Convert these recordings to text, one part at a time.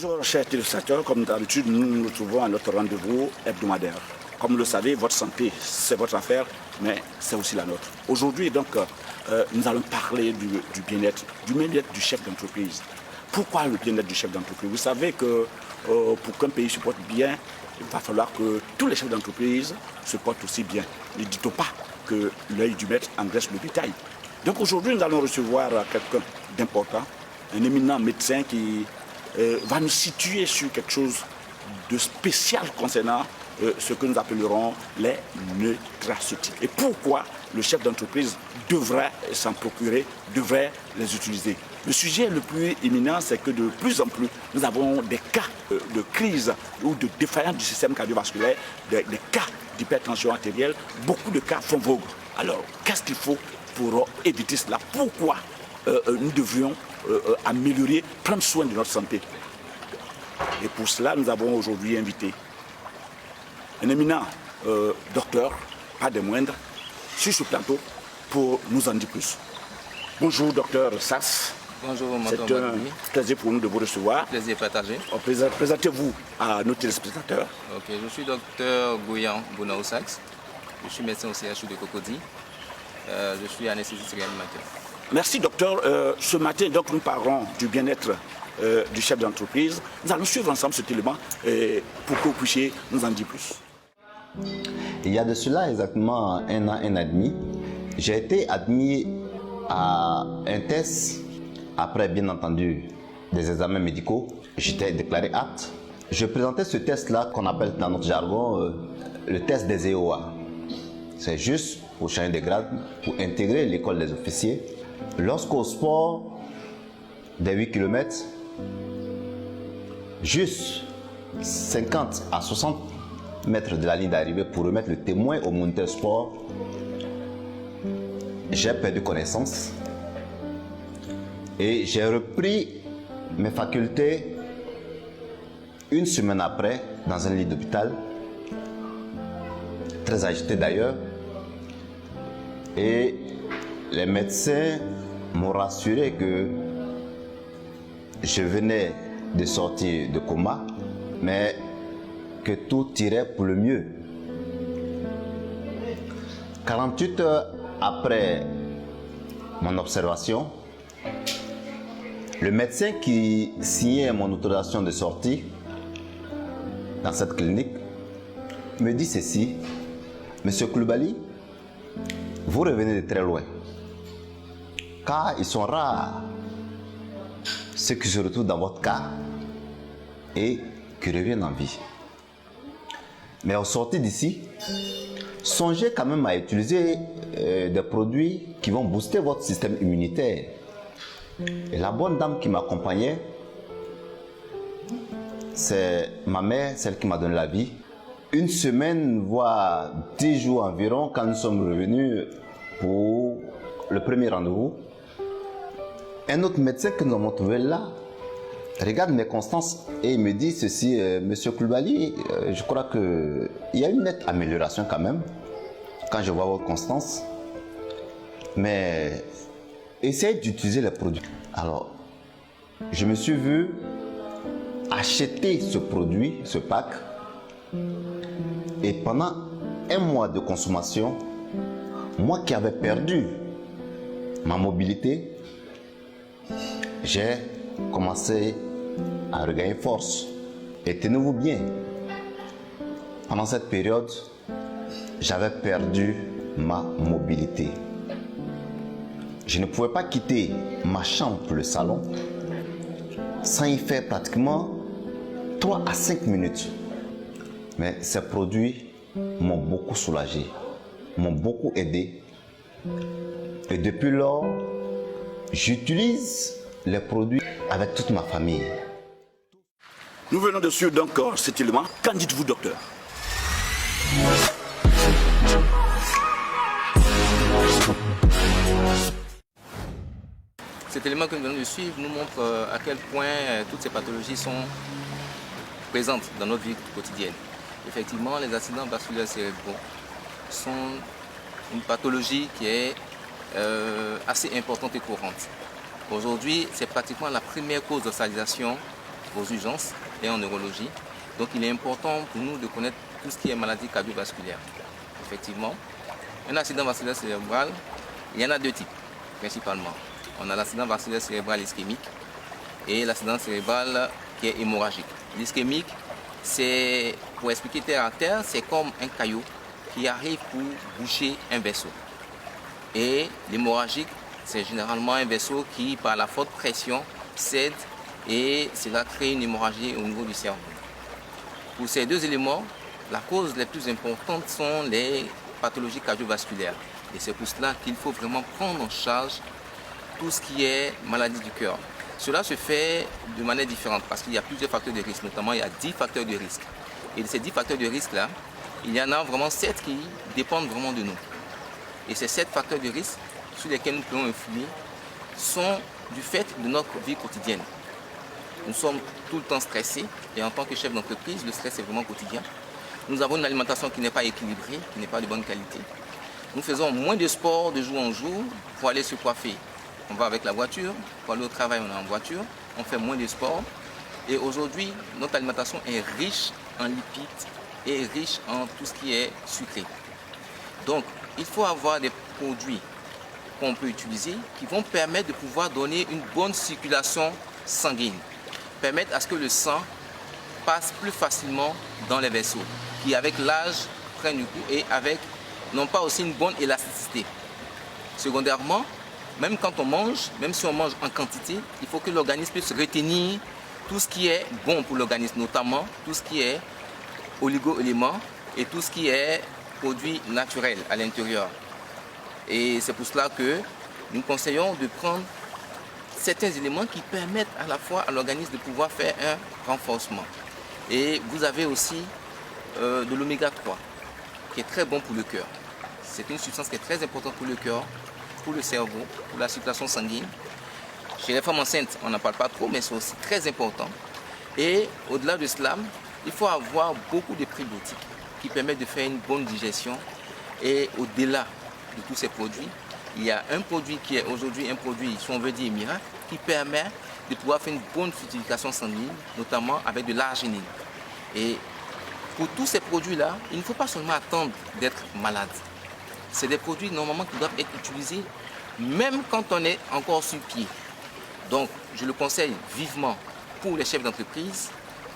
Bonjour chers téléspectateurs, comme d'habitude nous nous retrouvons à notre rendez-vous hebdomadaire. Comme vous le savez, votre santé c'est votre affaire, mais c'est aussi la nôtre. Aujourd'hui donc nous allons parler du bien-être du chef d'entreprise. Pourquoi le bien-être du chef d'entreprise? Vous savez que pour qu'un pays se porte bien, il va falloir que tous les chefs d'entreprise se portent aussi bien. Ne dites pas que l'œil du maître engraisse le bétail. Donc aujourd'hui nous allons recevoir quelqu'un d'important, un éminent médecin qui va nous situer sur quelque chose de spécial concernant ce que nous appellerons les nutraceutiques. Et pourquoi le chef d'entreprise devrait s'en procurer, devrait les utiliser. Le sujet le plus éminent, c'est que de plus en plus, nous avons des cas de crise ou de défaillance du système cardiovasculaire, des cas d'hypertension artérielle. Beaucoup de cas font vogue. Alors, qu'est-ce qu'il faut pour éviter cela? Pourquoi nous devrions améliorer, prendre soin de notre santé? Et pour cela, nous avons aujourd'hui invité un éminent docteur, pas des moindres, sur ce plateau pour nous en dire plus. Bonjour docteur Sass. Bonjour, c'est un plaisir pour nous de vous recevoir. Plaisir partagé. Présentez-vous à nos téléspectateurs. Ok, je suis docteur Gouyan Bonaosax. Je suis médecin au CHU de Cocody. Je suis anesthésiste réanimateur. Merci docteur. Ce matin, donc, nous parlerons du bien-être du chef d'entreprise. Nous allons suivre ensemble cet élément pour que vous puissiez nous en dire plus. Il y a de cela exactement un an et demi, j'ai été admis à un test. Après, bien entendu, des examens médicaux, j'étais déclaré apte. Je présentais ce test-là qu'on appelle dans notre jargon le test des EOA. C'est juste pour changer de grade, pour intégrer l'école des officiers. Lorsqu'au sport des 8 km, juste 50 à 60 mètres de la ligne d'arrivée pour remettre le témoin au moniteur sport, j'ai perdu connaissance et j'ai repris mes facultés une semaine après dans un lit d'hôpital, très agité d'ailleurs, et les médecins m'ont rassuré que je venais de sortir de coma, mais que tout irait pour le mieux. 48 heures après mon observation, le médecin qui signait mon autorisation de sortie dans cette clinique me dit ceci: Monsieur Koulibaly, vous revenez de très loin, car ils sont rares ceux qui se retrouvent dans votre cas et qui reviennent en vie. Mais au sortir d'ici, songez quand même à utiliser des produits qui vont booster votre système immunitaire. Et la bonne dame qui m'accompagnait, c'est ma mère, celle qui m'a donné la vie. Une semaine, voire 10 jours environ, quand nous sommes revenus pour le premier rendez-vous, un autre médecin que nous avons trouvé là regarde mes constances et il me dit ceci: Monsieur Koulibaly, je crois qu'il y a une nette amélioration quand même quand je vois votre constance, mais essayez d'utiliser les produits. Alors, je me suis vu acheter ce produit, ce pack, et pendant un mois de consommation, moi qui avais perdu ma mobilité, j'ai commencé à regagner force. Et tenez-vous bien, pendant cette période, j'avais perdu ma mobilité. Je ne pouvais pas quitter ma chambre pour le salon sans y faire pratiquement 3 à 5 minutes. Mais ces produits m'ont beaucoup soulagé, m'ont beaucoup aidé. Et depuis lors, j'utilise les produits avec toute ma famille. Nous venons de suivre donc cet élément. Qu'en dites-vous, docteur? Cet élément que nous venons de suivre nous montre à quel point toutes ces pathologies sont présentes dans notre vie quotidienne. Effectivement, les accidents vasculaires cérébraux sont une pathologie qui est assez importante et courante. Aujourd'hui, c'est pratiquement la première cause d'hospitalisation aux urgences et en neurologie. Donc il est important pour nous de connaître tout ce qui est maladie cardiovasculaire. Effectivement, un accident vasculaire cérébral, il y en a deux types principalement. On a l'accident vasculaire cérébral ischémique et l'accident cérébral qui est hémorragique. L'ischémique, c'est, pour expliquer terre à terre, c'est comme un caillou qui arrive pour boucher un vaisseau. Et l'hémorragique, c'est généralement un vaisseau qui, par la forte pression, cède et cela crée une hémorragie au niveau du cerveau. Pour ces deux éléments, la cause les plus importantes sont les pathologies cardiovasculaires. Et c'est pour cela qu'il faut vraiment prendre en charge tout ce qui est maladie du cœur. Cela se fait de manière différente parce qu'il y a plusieurs facteurs de risque, notamment il y a 10 facteurs de risque. Et de ces 10 facteurs de risque-là, il y en a vraiment 7 qui dépendent vraiment de nous. Et ces 7 facteurs de risque sur lesquels nous pouvons influer sont du fait de notre vie quotidienne. Nous sommes tout le temps stressés et en tant que chef d'entreprise, le stress est vraiment quotidien. Nous avons une alimentation qui n'est pas équilibrée, qui n'est pas de bonne qualité. Nous faisons moins de sport de jour en jour pour aller se coiffer. On va avec la voiture, pour aller au travail on est en voiture, on fait moins de sport. Et aujourd'hui, notre alimentation est riche en lipides et riche en tout ce qui est sucré. Donc, il faut avoir des produits qu'on peut utiliser qui vont permettre de pouvoir donner une bonne circulation sanguine, permettre à ce que le sang passe plus facilement dans les vaisseaux, qui avec l'âge prennent du coup et avec non pas aussi une bonne élasticité. Secondairement, même quand on mange, même si on mange en quantité, il faut que l'organisme puisse retenir tout ce qui est bon pour l'organisme, notamment tout ce qui est oligo-éléments et tout ce qui est produits naturels à l'intérieur. Et c'est pour cela que nous conseillons de prendre certains éléments qui permettent à la fois à l'organisme de pouvoir faire un renforcement. Et vous avez aussi de l'oméga 3 qui est très bon pour le cœur. C'est une substance qui est très importante pour le cœur, pour le cerveau, pour la circulation sanguine. Chez les femmes enceintes, on n'en parle pas trop, mais c'est aussi très important. Et au-delà de cela, il faut avoir beaucoup de prébiotiques qui permettent de faire une bonne digestion. Et au-delà de tous ces produits, il y a un produit qui est aujourd'hui un produit, si on veut dire miracle, qui permet de pouvoir faire une bonne fructification sanguine, notamment avec de l'arginine. Et pour tous ces produits-là, il ne faut pas seulement attendre d'être malade. C'est des produits normalement qui doivent être utilisés même quand on est encore sur pied. Donc, je le conseille vivement pour les chefs d'entreprise,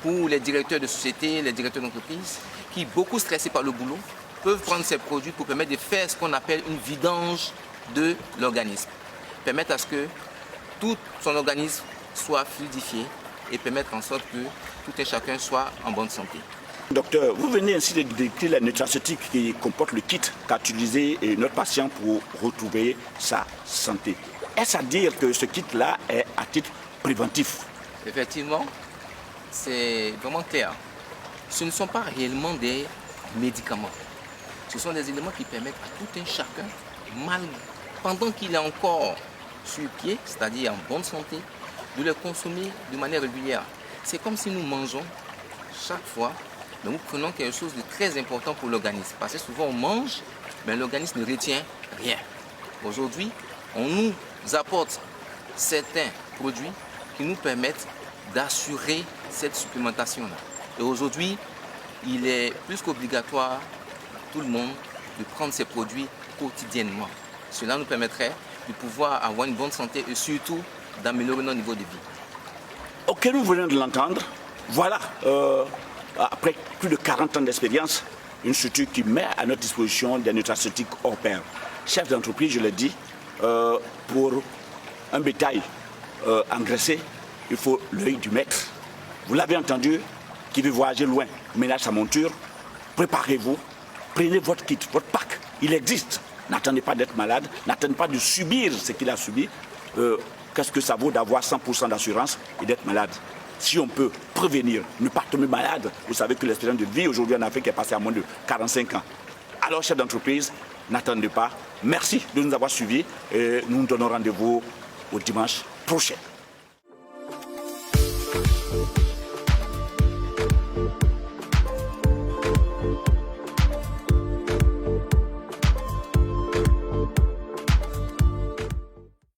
pour les directeurs de société, les directeurs d'entreprise, qui, beaucoup stressés par le boulot, peuvent prendre ces produits pour permettre de faire ce qu'on appelle une vidange de l'organisme. Permettre à ce que tout son organisme soit fluidifié et permettre en sorte que tout et chacun soit en bonne santé. Docteur, vous venez ainsi de décrire la nutraceutique qui comporte le kit qu'a utilisé notre patient pour retrouver sa santé. Est-ce à dire que ce kit-là est à titre préventif? Effectivement, c'est vraiment clair. Ce ne sont pas réellement des médicaments. Ce sont des éléments qui permettent à tout un chacun, pendant qu'il est encore sur pied, c'est-à-dire en bonne santé, de les consommer de manière régulière. C'est comme si nous mangeons chaque fois, mais nous prenons quelque chose de très important pour l'organisme. Parce que souvent on mange, mais l'organisme ne retient rien. Aujourd'hui, on nous apporte certains produits qui nous permettent d'assurer cette supplémentation-là. Et aujourd'hui, il est plus qu'obligatoire pour tout le monde de prendre ces produits quotidiennement. Cela nous permettrait de pouvoir avoir une bonne santé et surtout d'améliorer notre niveau de vie. Ok, nous venons de l'entendre. Voilà, après plus de 40 ans d'expérience, une structure qui met à notre disposition des nutraceutiques hors pair. Chef d'entreprise, je l'ai dit, pour un bétail engraissé, il faut l'œil du maître. Vous l'avez entendu, qui veut voyager loin, ménage sa monture, préparez-vous, prenez votre kit, votre pack, il existe. N'attendez pas d'être malade, n'attendez pas de subir ce qu'il a subi. Qu'est-ce que ça vaut d'avoir 100% d'assurance et d'être malade? Si on peut prévenir, ne pas tomber malade, vous savez que l'espérance de vie aujourd'hui en Afrique est passée à moins de 45 ans. Alors, chef d'entreprise, n'attendez pas. Merci de nous avoir suivis et nous nous donnons rendez-vous au dimanche prochain.